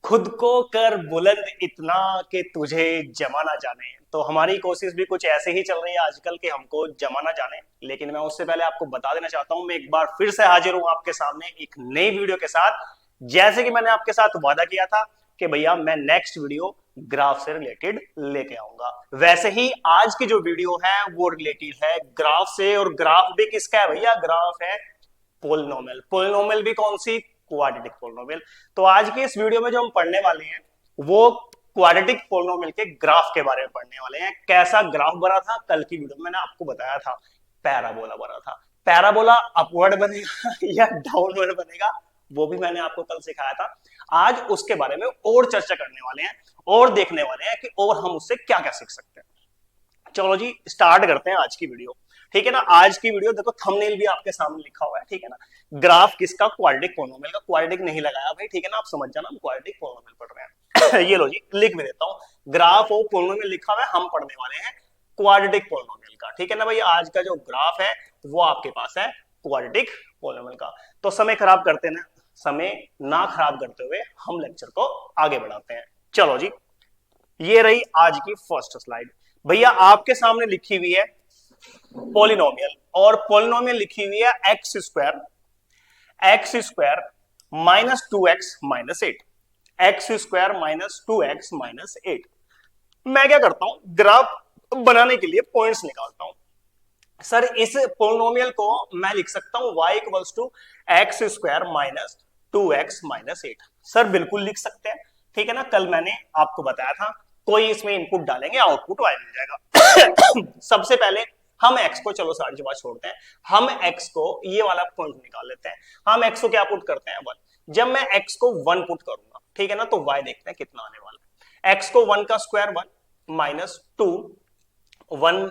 खुद को कर बुलंद इतना कि तुझे जमा ना जाने। तो हमारी कोशिश भी कुछ ऐसे ही चल रही है आजकल कि हमको जमा ना जाने। लेकिन मैं उससे पहले आपको बता देना चाहता हूं, मैं एक बार फिर से हाजिर हूं आपके सामने एक नई वीडियो के साथ। जैसे कि मैंने आपके साथ वादा किया था कि भैया मैं नेक्स्ट वीडियो ग्राफ से रिलेटेड लेके आऊंगा, वैसे ही आज की जो वीडियो है वो रिलेटेड है ग्राफ से। और ग्राफ भी किसका है भैया? ग्राफ है पोलिनोमियल। पोलिनोमियल भी कौन सी? Quadratic polynomial. तो आज की इस वीडियो में जो हम पढ़ने वाले हैं वो क्वाड्रेटिक पोलिनोमियल के ग्राफ के बारे में पढ़ने वाले हैं। कैसा ग्राफ बना था? कल की वीडियो में मैंने आपको बताया था पैराबोला बना था। पैराबोला अपवर्ड बनेगा या डाउनवर्ड बनेगा वो भी मैंने आपको कल सिखाया था। आज उसके बारे में और चर्चा करने वाले हैं और देखने वाले हैं कि और हम उससे क्या क्या सीख सकते हैं। चलो जी स्टार्ट करते हैं आज की वीडियो। ठीक है ना? आज की वीडियो देखो, थंबनेल भी आपके सामने लिखा हुआ है। ठीक है ना? ग्राफ किसका? क्वाड्रेटिक पोलिनोमियल का। क्वाड्रेटिक नहीं लगाया भाई, ठीक है ना? आप समझ जाना, हम क्वाड्रेटिक पोलिनोमियल पढ़ रहे हैं। ये लो जी, लिख भी देता हूं, ग्राफ और पोलिनोमियल लिखा हुआ है, हम पढ़ने वाले हैं क्वाड्रेटिक पोलिनोमियल का। ठीक है ना भाई? आज का जो ग्राफ है वो आपके पास है क्वाड्रेटिक पोलिनोमियल का। तो समय खराब करते ना, समय ना खराब करते हुए हम लेक्चर को आगे बढ़ाते हैं। चलो जी, ये रही आज की फर्स्ट स्लाइड। भैया आपके सामने लिखी हुई है पोलिनोमियल, और पोलिनोमियल लिखी हुई है x square minus 2x-8। X square minus 2x-8। मैं क्या करता हूं, ग्राफ बनाने के लिए पॉइंट्स निकालता हूं। सर इस पोलिनोमियल को मैं लिख सकता हूं y equals to x square minus 2x-8। Sir बिल्कुल लिख सकते हैं। ठीक है ना? कल मैंने आपको बताया था कोई इसमें इनपुट डालेंगे आउटपुट y मिल जाएगा। सबसे पहले हम x को, चलो सारी बात छोड़ते हैं, हम x को ये वाला पॉइंट निकाल लेते हैं। हम x को क्या पुट करते हैं? 1। जब मैं x को 1 पुट करूंगा, ठीक है ना, तो y देखते हैं कितना आने वाला है। x को 1 का स्क्वायर 1 माइनस 2, 1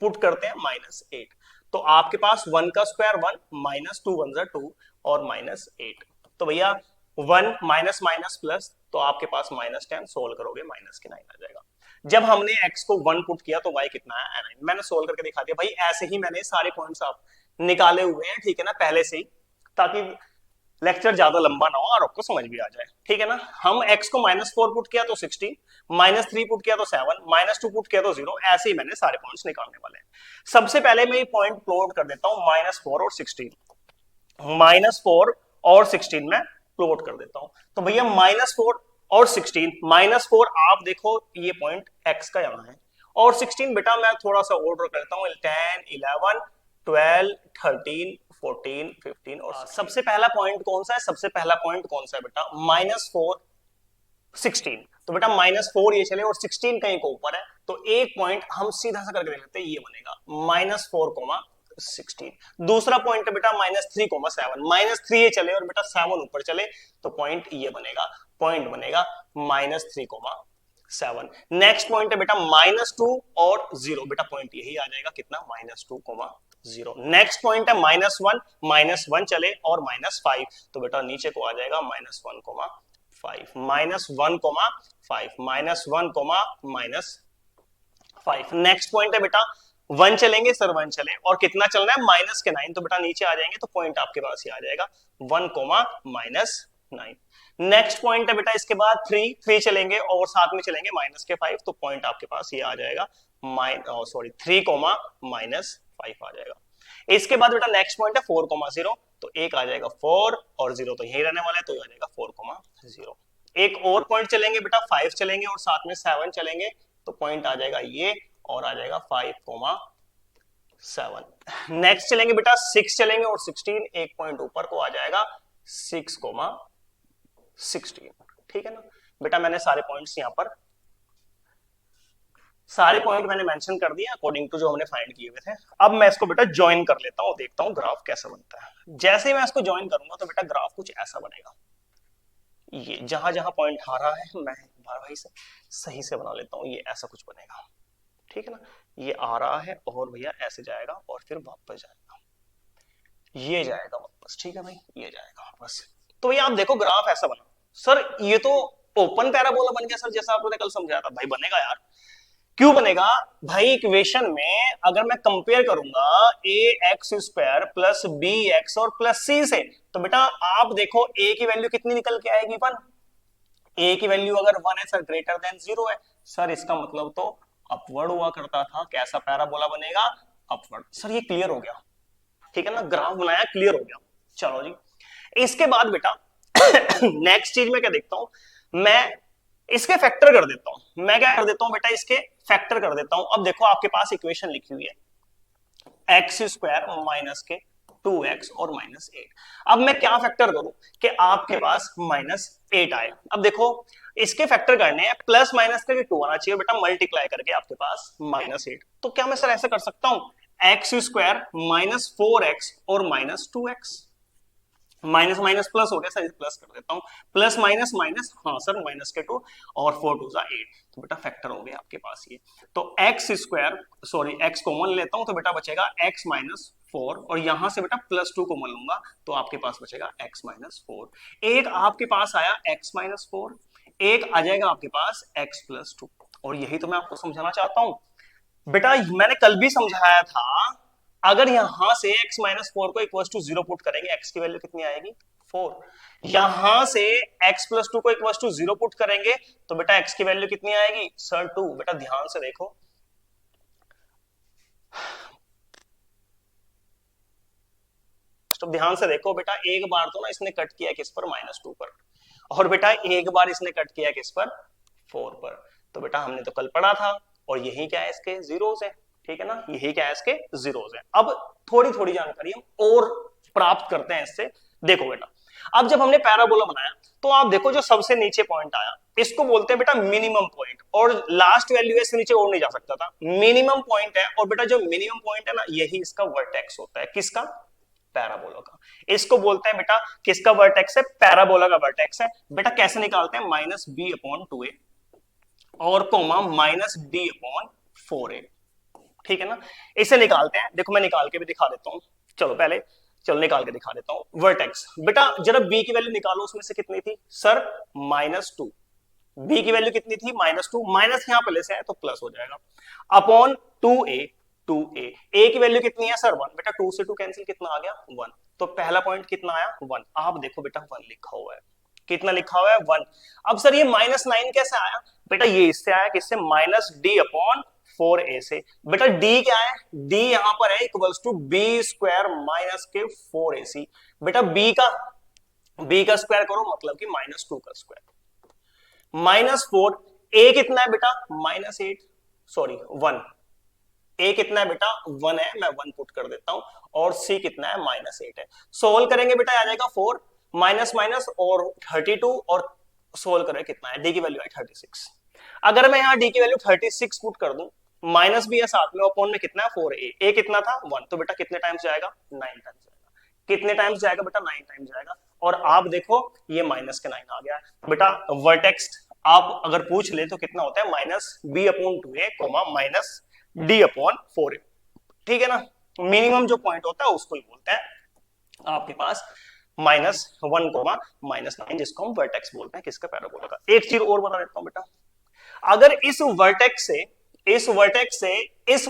पुट करते हैं -8। तो आपके पास 1 का स्क्वायर 1 माइनस 2 1 2 और -8। तो भैया 1 माइनस माइनस प्लस, तो आपके पास -10, सोल्व करोगे -9 आ जाएगा। जब हमने x को 1 पुट किया तो y कितना है? 9। मैंने सोल्व करके दिखा दिया भाई। ऐसे ही मैंने सारे पॉइंट्स आप निकाले हुए हैं, ठीक है ना, पहले से ही, ताकि लेक्चर ज्यादा लंबा ना हो और आपको समझ भी आ जाए। ठीक है ना? हम x को -4 पुट किया तो 16, -3 पुट किया तो 7, -2 पुट किया तो 0। ऐसे ही मैंने सारे पॉइंट्स निकालने वाले हैं। सबसे पहले मैं ये पॉइंट प्लॉट कर देता हूं, -4 और 16। -4 और 16 में प्लॉट कर देता हूं। तो भैया -4 और 16, -4 आप देखो ये पॉइंट x का यहां है, और 16 बेटा मैं थोड़ा सा ऑर्डर करता हूं, 10 11 12 13 14 15 और सबसे पहला पॉइंट कौन सा है? सबसे पहला पॉइंट कौन सा है बेटा? -4 16। तो बेटा -4 ये चले और 16 कहीं को ऊपर है, तो एक पॉइंट हम सीधा सा करके देख लेते हैं, ये बनेगा -4, 16। दूसरा पॉइंट है बेटा -3, 7। -3 ये चले और बेटा 7 ऊपर चले, तो पॉइंट ये बनेगा, पॉइंट बनेगा -3, 7। नेक्स्ट पॉइंट है बेटा -2 और 0। बेटा पॉइंट यही आ जाएगा, कितना? -2, 0। नेक्स्ट पॉइंट है -1, -1 चले और -5, तो बेटा नीचे को आ जाएगा -1, 5, -1, 5। नेक्स्ट पॉइंट है बेटा 1 चलेंगे सर, 1 चले और कितना चलना है? -9, तो बेटा नीचे आ जाएंगे, तो पॉइंट आपके पास ही आ जाएगा 1, -9। नेक्स्ट पॉइंट है बेटा इसके बाद 3 चलेंगे और साथ में चलेंगे -5, तो पॉइंट आपके पास ये आ जाएगा 3, -5 आ जाएगा। इसके बाद बेटा नेक्स्ट पॉइंट है 4, 0, तो एक आ जाएगा 4 और 0 तो यही रहने वाला है, तो ये आ जाएगा 4, 0। एक और पॉइंट चलेंगे बेटा 5 चलेंगे और साथ में 7 चलेंगे, तो पॉइंट आ जाएगा ये और आ जाएगा 5, 7। नेक्स्ट चलेंगे बेटा 6 चलेंगे और 16, एक पॉइंट ऊपर को आ जाएगा 6, 16। ठीक है ना बेटा? मैंने सारे पॉइंट्स यहां पर, सारे पॉइंट मैंने मेंशन कर दिए अकॉर्डिंग टू जो हमने फाइंड किए हुए थे। अब मैं इसको बेटा ज्वाइन कर लेता हूं, देखता हूं ग्राफ कैसा बनता है। जैसे ही मैं इसको ज्वाइन करूंगा तो बेटा ग्राफ कुछ ऐसा बनेगा। ये जहां जहां पॉइंट आ रहा है मैं भाई से सही से बना लेता हूं, ये ऐसा कुछ बनेगा। ठीक है ना? ये आ रहा है और भैया ऐसे जाएगा और फिर वापस जाएगा, ये जाएगा वापस। ठीक है भाई, ये जाएगा वापस। तो ये आप देखो ग्राफ ऐसा बना। सर ये तो ओपन पैराबोला बन गया सर, जैसा आपने कल समझाया था। भाई बनेगा यार, क्यों बनेगा भाई? इक्वेशन में अगर मैं कंपेयर करूंगा ax² प्लस bx और प्लस c से, तो बेटा आप देखो a की वैल्यू कितनी निकल के आएगी? 1। ए की वैल्यू अगर 1 है सर ग्रेटर देन 0 है सर, इसका मतलब तो अपवर्ड हुआ करता था। कैसा पैराबोला बनेगा? अपवर्ड। सर ये क्लियर हो गया, ठीक है ना, ग्राफ बनाया क्लियर हो गया। चलो जी, इसके बाद बेटा नेक्स्ट चीज में क्या देखता हूं मैं, इसके फैक्टर कर देता हूं। मैं क्या कर देता हूं बेटा, इसके फैक्टर कर देता हूं। अब देखो आपके पास इक्वेशन लिखी हुई है एक्स स्क्वायर माइनस के 2x और -8। अब मैं क्या फैक्टर करूं कि आपके पास -8 आए। अब देखो इसके फैक्टर करने हैं, प्लस माइनस करके 2 आना चाहिए बेटा, मल्टीप्लाई करके आपके पास -8। तो क्या मैं सर ऐसे कर सकता हूं, एक्स स्क्वायर -4x और -2x, माइनस माइनस प्लस हो गया सर, प्लस कर देता हूं, प्लस माइनस माइनस, हाँ सर माइनस के 2 और 4 2 8, तो बेटा फैक्टर हो गया आपके पास ये। तो x square, sorry x common लेता हूं तो बेटा बचेगा x -4, और यहां से बेटा +2 कॉमन लूंगा तो आपके पास बचेगा x -4। एक आपके पास आया x -4, एक आ जाएगा आपके पास x +2, और यही तो मैं आपको समझाना चाहता हूं बेटा। मैंने कल भी समझाया था, अगर यहां से x -4 को इक्वल टू 0 पुट करेंगे, x की वैल्यू कितनी आएगी 4। यहां से x +2 को इक्वल टू 0 पुट करेंगे तो बेटा x की वैल्यू कितनी आएगी सर 2। बेटा ध्यान से देखो, तो ध्यान से देखो बेटा, एक बार तो ना इसने कट किया किस पर, -2 पर, और बेटा एक बार इसने कट किया किस पर, 4 पर। तो बेटा हमने तो कल पढ़ा था, और यही क्या है इसके जीरोस है, ठीक है ना, यही क्या है इसके जीरोस है। अब थोड़ी थोड़ी जानकारी हम और प्राप्त करते हैं इससे। देखो बेटा, अब जब हमने पैराबोला बनाया तो आप देखो जो सबसे नीचे पॉइंट आया इसको बोलते हैं बेटा मिनिमम पॉइंट, और लास्ट वैल्यू इससे नीचे और नहीं जा सकता था, मिनिमम पॉइंट है। और बेटा जो मिनिमम पॉइंट है ना, यही इसका वर्टेक्स होता है। किसका? पैराबोला का। इसको बोलते हैं बेटा किसका वर्टेक्स है? पैराबोला का वर्टेक्स है। बेटा कैसे निकालते हैं? -b/2a और कोमा -d/4a, ठीक है ना, इसे निकालते हैं। देखो मैं निकाल के भी दिखा देता हूं, चलो पहले, चलो निकाल के दिखा देता हूं वर्टेक्स। बेटा जरा b की वैल्यू निकालो, उसमें से कितनी थी सर? -2। b की वैल्यू कितनी थी? -2, माइनस यहां पहले से है तो प्लस हो जाएगा, अपॉन 2a। 2a, a की वैल्यू कितनी है सर 1। बेटा 2 से 2 कैंसिल, कितना आ गया 1। तो पहला पॉइंट कितना आया 1। आप देखो बेटा 1 लिखा हुआ है, कितना लिखा हुआ है 1। अब सर ये -9 कैसे आया? बेटा ये इससे आया, किससे? -d/4a से। बेटा d क्या है? d यहां पर है इक्वल्स टू b² - 4ac। बेटा b का स्क्वायर करो, मतलब कि -2 का स्क्वायर, -4। a कितना है बेटा? -8, सॉरी 1। a कितना है बेटा? 1 है, मैं 1 पुट कर देता हूं, और c कितना है? -8 है। सोल्व करेंगे बेटा आ जाएगा 4 माइनस माइनस और 32, और सोल्व करें कितना है? d की वैल्यू है 36। अगर मैं यहां d की वैल्यू 36 पुट कर दूं, माइनस भी है साथ में, अपॉन में कितना है 4a, a कितना था 1, तो बेटा कितने टाइम्स जाएगा? 9 टाइम्स जाएगा। कितने टाइम्स जाएगा बेटा? 9 टाइम्स जाएगा। और आप देखो ये -9 आ गया बेटा। वर्टेक्स आप अगर पूछ ले तो कितना होता है? -b/2a, -d/4a, ठीक है ना। मिनिमम जो पॉइंट होता है उसको ही बोलते हैं आपके पास -1, -9, जिसको हम वर्टेक्स बोलते हैं किसका? पैराबोला का। एक चीज और बता देता हूं बेटा, अगर इस वर्टेक्स से इस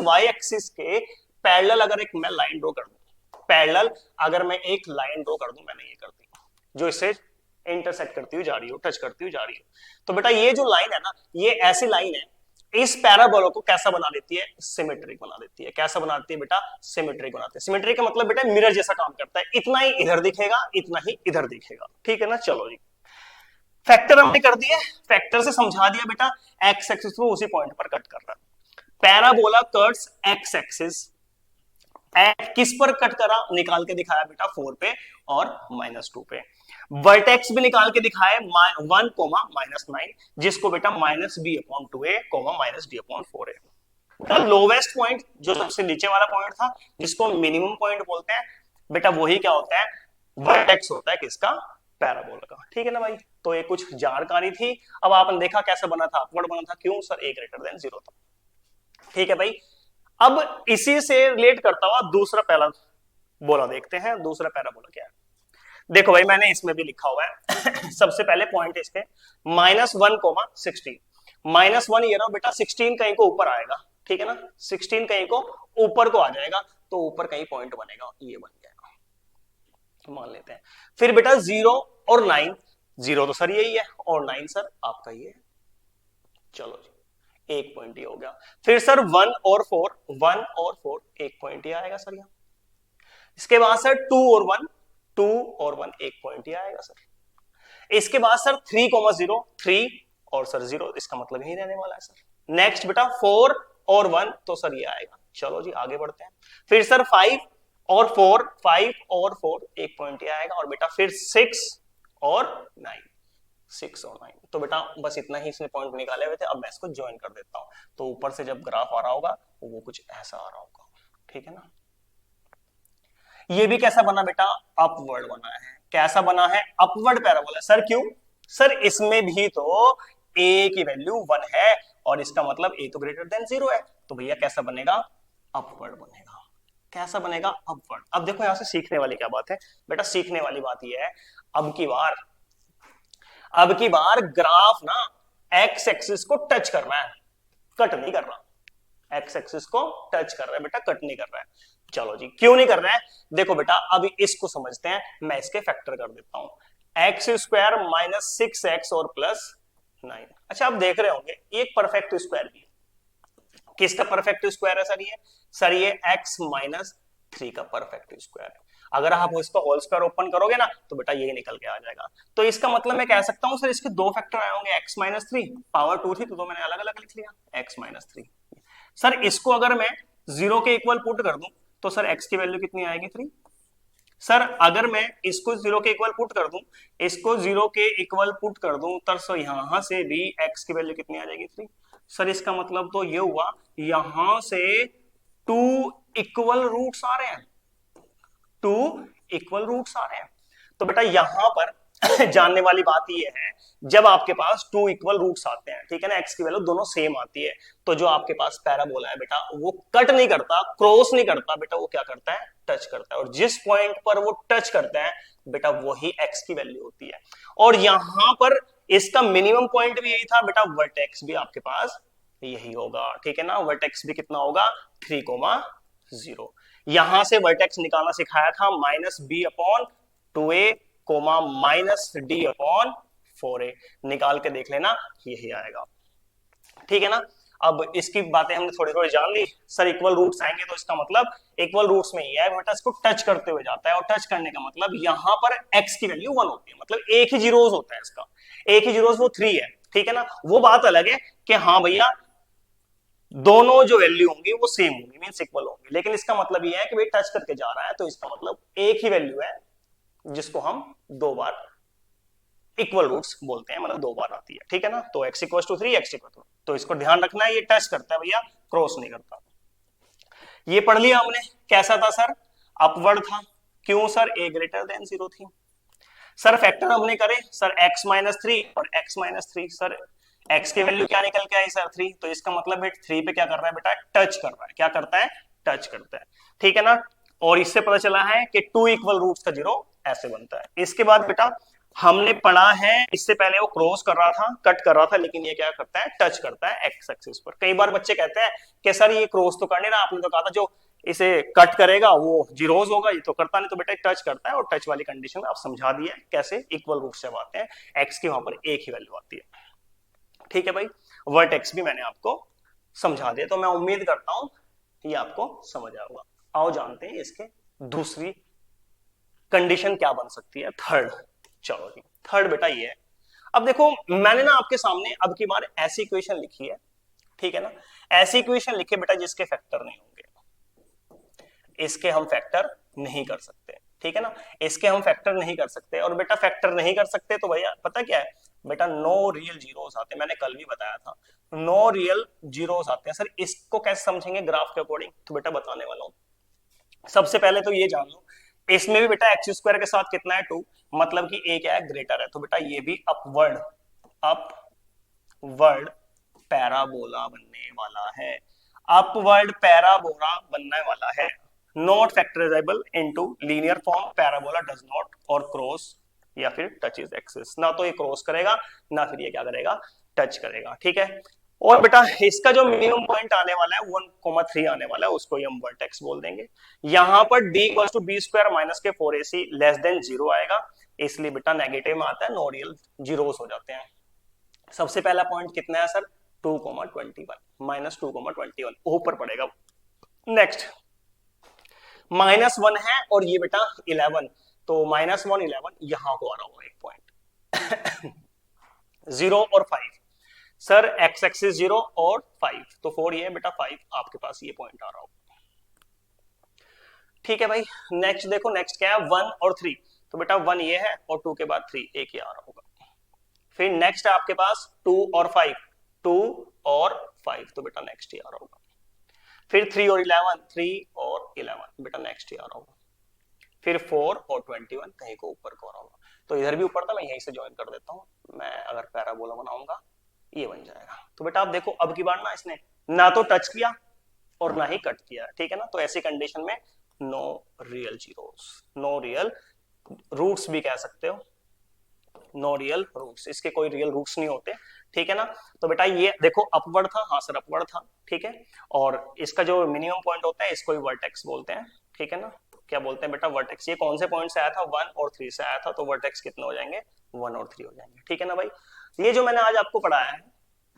वाई एक्सिस के पैरेलल अगर एक मैं लाइन ड्रॉ कर दूं, पैरेलल अगर मैं एक लाइन ड्रॉ कर दूं, मैंने ये कर दी, जो इससे इंटरसेक्ट करती हुई जा रही हो, टच करती हुई जा रही हो, तो बेटा ये जो लाइन है ना, ये ऐसी लाइन है, इस पैराबोला को कैसा बना देती है? सिमेट्रिक बना देती है। कैसा बनाती है बेटा? सिमेट्रिक बनाती है। सिमेट्रिक का मतलब बेटा मिरर जैसा काम करता है, इतना ही इधर दिखेगा, इतना ही इधर दिखेगा, ठीक है ना। चलो जी, फैक्टर हमने कर दिया, फैक्टर से समझा दिया बेटा, एक्स एक्सिस को उसी पॉइंट पर कट कर रहा है। पैराबोला कट्स एक्स एक्सिस, किस पर कट करा? निकाल के दिखाया बेटा 4 पे और -2 पे। वर्टेक्स भी निकाल के दिखाए 1, -9, जिसको बेटा -b/2a, -d/4a। लोवेस्ट पॉइंट जो सबसे नीचे वाला पॉइंट था, जिसको मिनिमम पॉइंट बोलते हैं बेटा, वही क्या होता है? वर्टेक्स होता है किसका? पैराबोला का, ठीक है ना भाई। तो ये कुछ जानकारी थी। अब आपने देखा कैसे बना था, अपवर्ड बना था, क्यों सर? a > 0 था, ठीक है भाई। अब इसी से रिलेट करता हुआ दूसरा पैराबोला देखते हैं। दूसरा पैराबोला क्या है? देखो भाई मैंने इसमें भी लिखा हुआ है सबसे पहले पॉइंट इसके -1, 16। -1 ये रहा बेटा, 16 कहीं को ऊपर आएगा, ठीक है ना, 16 कहीं को ऊपर को आ जाएगा, तो ऊपर कहीं पॉइंट बनेगा, ये बन जाएगा, मान लेते हैं। फिर बेटा 0 और 9, 0 तो सर यही है और 9 सर आपका ये है। चलो जी, एक पॉइंट ये हो गया। फिर सर 1 और 4 एक पॉइंट ये आएगा सर यहाँ। इसके बाद सर 2 और 1 एक पॉइंट ये आएगा सर। इसके बाद सर 3,0 3 और सर 0, इसका मतलब यही रहने वाला है सर। नेक्स्ट बेटा 4 और 1 तो सर ये आएगा। चलो जी आगे बढ़ते हैं। फिर सर 5 और 4 एक पॉइंट ये आएगा। और बेटा फिर 6 और 9 तो बेटा बस इतना ही इसमें पॉइंट निकाले हुए थे। अब मैं इसको ज्वाइन कर देता हूं। तो ऊपर से जब ग्राफ आ रहा होगा वो कुछ ऐसा आ रहा होगा, ठीक है ना। ये भी कैसा बना बेटा, अपवर्ड बना है। कैसा बना है, अपवर्ड पैराबोला। सर क्यों, सर इसमें भी तो ए की वैल्यू 1 है और इसका मतलब ए तो ग्रेटर देन 0 है। तो भैया कैसा बनेगा, अपवर्ड बनेगा। कैसा बनेगा, अपवर्ड। अब देखो यहां से सीखने वाली क्या बात है बेटा, सीखने वाली बात ये है अब की बार ग्राफ ना एक्स एक्सिस को टच कर रहा है, कट नहीं कर रहा। एक्स एक्सिस को टच कर रहा है बेटा, कट नहीं कर रहा है। चलो जी, क्यों नहीं कर रहा है, देखो बेटा अभी इसको समझते हैं। मैं इसके फैक्टर कर देता हूं, एक्स स्क्वायर माइनस 6x और प्लस 9। अच्छा आप देख रहे होंगे एक परफेक्ट स्क्वायर भी है। किसका परफेक्ट स्क्वायर है सर ये, सर ये x माइनस 3 का परफेक्ट स्क्वायर है। अगर आप इसको होल स्क्वायर ओपन करोगे ना तो बेटा यही निकल के आ जाएगा। तो इसका मतलब मैं कह सकता हूं सर इसके दो फैक्टर आए होंगे, x माइनस 3 पावर 2 थी तो मैंने अलग अलग लिख लिया x माइनस 3। सर इसको अगर मैं 0 के इक्वल पुट कर दूं तो सर x की वैल्यू कितनी आएगी 3। सर अगर मैं इसको 0 के इक्वल पुट कर दूं, इसको 0 के इक्वल पुट कर दूं तो यहां से भी x की वैल्यू कितनी आ जाएगी 3। सर इसका मतलब तो ये हुआ यहां से 2 इक्वल रूट्स आ रहे हैं, 2 इक्वल रूट्स आ रहे हैं। तो बेटा यहां पर जानने वाली बात ये है जब आपके पास 2 इक्वल रूट्स आते हैं, ठीक है ना, x की वैल्यू दोनों सेम आती है, तो जो आपके पास पैराबोला है बेटा वो कट नहीं करता, क्रॉस नहीं करता बेटा, वो क्या करता है, टच करता है। और जिस पॉइंट पर वो टच करता है बेटा वही x की वैल्यू होती है। और यहां पर इसका मिनिमम पॉइंट भी यही था बेटा, वर्टेक्स भी आपके पास यही होगा, ठीक है ना। वर्टेक्स भी कितना होगा, 3,0। यहां से वर्टेक्स निकालना सिखाया था, -b/2a -d/4a, निकाल के देख लेना यही आएगा, ठीक है ना। अब इसकी बातें हमने थोड़ी थोड़ी जान ली। सर इक्वल रूट्स आएंगे तो इसका मतलब इक्वल रूट्स में ये है बेटा इसको टच करते हुए जाता है, और टच करने का मतलब यहां पर x की वैल्यू 1 होती है, मतलब एक ही जीरोस होता है इसका, एक ही जीरोस वो 3 है, ठीक है ना। वो बात अलग है कि हाँ भैया दोनों जो वैल्यू होंगी वो सेम होंगी, मींस इक्वल होंगी, लेकिन इसका मतलब ये है कि भाई टच करके जा रहा है तो इसका मतलब एक ही वैल्यू है जिसको हम दो बार इक्वल रूट्स बोलते हैं, मतलब दो बार आती है, ठीक है ना। तो x equal to 3 x equal to, तो इसको ध्यान रखना है ये टच करता है भैया, क्रॉस नहीं करता। ये पढ़ लिया हमने, कैसा था सर, अपवर्ड था। क्यों सर, a ग्रेटर देन 0 थी। सर फैक्टर हमने करे सर x माइनस 3 और x माइनस 3, सर x की वैल्यू क्या निकल के आई सर 3, तो इसका मतलब 3 पे क्या कर रहा है बेटा, टच कर रहा है। क्या करता है, टच करता है, ठीक है ना। और इससे पता चला है कि 2 इक्वल रूट्स का जीरो ऐसे बनता है। इसके बाद बेटा हमने पढ़ा है, इससे पहले वो क्रॉस कर रहा था, कट कर रहा था, लेकिन ये क्या करता है, टच करता है एक्स एक्सिस पर। कई बार बच्चे कहते हैं कि सर ये क्रॉस तो कर नहीं रहा, आपने तो कहा था जो इसे कट करेगा वो जीरोस होगा, ये तो करता नहीं। तो बेटा टच करता है, और टच वाली कंडीशन आप समझा दिया कैसे इक्वल रूट से आते हैं, एक्स की वहां पर एक ही वैल्यू आती है, ठीक है भाई। वर्टेक्स भी मैंने आपको समझा दिया, तो मैं उम्मीद करता हूं ये आपको समझ आएगा। आओ जानते हैं इसके दूसरी कंडीशन क्या बन सकती है, थर्ड। चलो जी, थर्ड बेटा ये है। अब देखो मैंने ना आपके सामने अब की बार ऐसी इक्वेशन लिखी है, ठीक है ना, ऐसी इक्वेशन लिखे बेटा जिसके फैक्टर नहीं होंगे, इसके हम फैक्टर नहीं कर सकते, ठीक है ना, इसके हम फैक्टर नहीं कर सकते। और बेटा फैक्टर नहीं कर सकते तो भैया पता क्या है बेटा, नो रियल जीरोस आते हैं, मैंने कल भी बताया था, नो रियल जीरोस आते हैं। सर इसको कैसे समझेंगे ग्राफ के अकॉर्डिंग, तो बेटा बताने वाला हूं। सबसे पहले तो ये जान लो, इसमें भी बेटा एक्स स्क्वायर के साथ कितना है 2, मतलब कि ए क्या है, ग्रेटर है, तो बेटा ये भी अपवर्ड पैराबोला बनने वाला है, अपवर्ड पैराबोला बनने वाला है। Not factorisable into linear form, parabola does not और क्रॉस या फिर टचेस एक्सिस, ना तो ये क्रॉस करेगा ना फिर ये क्या करेगा, टच करेगा, ठीक है। और बेटा इसका जो मिनिमम पॉइंट आने वाला है 1,3 आने वाला है, उसको हम वर्टेक्स बोल देंगे। यहां पर d equal to b square minus के 4ac लेस देन 0 आएगा, इसलिए बेटा नेगेटिव में आता है, नो रियल जीरोस हो जाते हैं। सबसे पहला पॉइंट कितना है सर, 2,21 -2,21 ऊपर पड़ेगा। नेक्स्ट -1 है और ये बेटा 11, तो -1 11 यहां को आ रहा होगा एक पॉइंट। 0 और 5 सर, एक्स एक्सिस 0 और 5, तो 4 ये है बेटा, 5 आपके पास ये पॉइंट आ रहा होगा। ठीक है भाई, नेक्स्ट देखो, नेक्स्ट क्या है, 1 और 3, तो बेटा 1 ये है और 2 के बाद 3 एक ही आ रहा होगा। फिर नेक्स्ट है आपके पास 2 और 5, 2 और 5, तो बेटा नेक्स्ट ही आ रहा होगा। फिर 3 और 11, 3 और 11, बेटा नेक्स्ट ही आ रहा होगा। फिर 4 और 21 कहीं को ऊपर को आ रहा होगा, तो इधर भी ऊपर था, मैं यहीं से ज्वाइन कर देता हूं। मैं अगर पैराबोला बनाऊंगा ये बन जाएगा। तो बेटा आप देखो, अब की बार ना इसने ना तो टच किया और ना ही कट किया, ठीक है ना, तो ऐसी कंडीशन में no real zeros, no real roots भी कह सकते हो, नो रियल रूट्स, इसके कोई रियल रूट्स नहीं होते, ठीक है ना। तो बेटा ये देखो अपवर्ड था, हाँ सर अपवर्ड था, ठीक है, और इसका जो मिनिमम पॉइंट होता है इसको वर्टेक्स बोलते हैं, ठीक है ना। क्या बोलते हैं बेटा, वर्टेक्स। ये कौन से पॉइंट से आया था, 1 और 3 से आया था, तो वर्टेक्स कितने हो जाएंगे, 1 और 3 हो जाएंगे, ठीक है ना भाई। ये जो मैंने आज आपको पढ़ाया है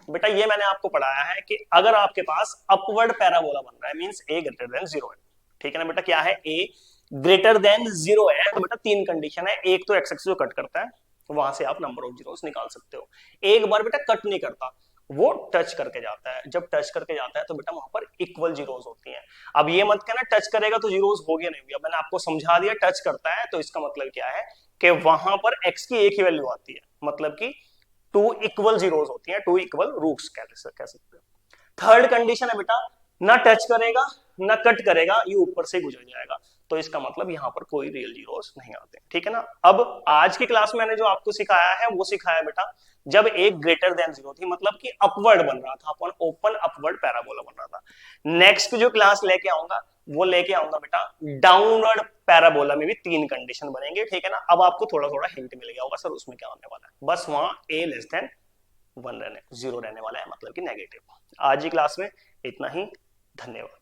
बेटा, ये मैंने आपको पढ़ाया है कि अगर आपके पास अपवर्ड पैराबोला बन रहा है, मींस a ग्रेटर देन 0 है, ठीक है ना बेटा। क्या है, a ग्रेटर देन 0 है, तो बेटा तीन कंडीशन है, एक तो एक्स एक्सिस को कट करता है, वहां से आप नंबर ऑफ जीरोस निकाल सकते हो। एक बार बेटा कट नहीं करता, वो टच करके जाता है, जब टच करके जाता है तो बेटा वहां पर इक्वल जीरोस होती हैं। अब ये मत कहना टच करेगा तो जीरोस हो गया, नहीं हुआ, मैंने आपको समझा दिया, टच करता है तो इसका मतलब क्या है कि वहां पर x की एक ही वैल्यू आती है, मतलब कि 2 इक्वल जीरोस होती हैं, 2 इक्वल रूट्स कह सकते हो। थर्ड कंडीशन है बेटा, ना टच करेगा ना कट करेगा, ये ऊपर से गुजर जाएगा, तो इसका मतलब यहां पर कोई रियल जीरोस नहीं आते, ठीक है ना। अब आज की क्लास में मैंने जो आपको सिखाया है वो सिखाया बेटा जब एक ग्रेटर देन 0 थी, मतलब कि अपवर्ड बन रहा था, अपन ओपन अपवर्ड पैराबोला बन रहा था। नेक्स्ट जो क्लास लेके आऊंगा वो लेके आऊंगा बेटा डाउनवर्ड पैराबोला में भी 3 कंडीशन बनेंगे, ठीक है ना। अब आपको थोड़ा थोड़ा हिंट मिल गया होगा सर उसमें क्या होने वाला है, बस वहां a लेस देन 1 0 रहने वाला है, मतलब कि नेगेटिव। आज की क्लास में इतना ही, धन्यवाद।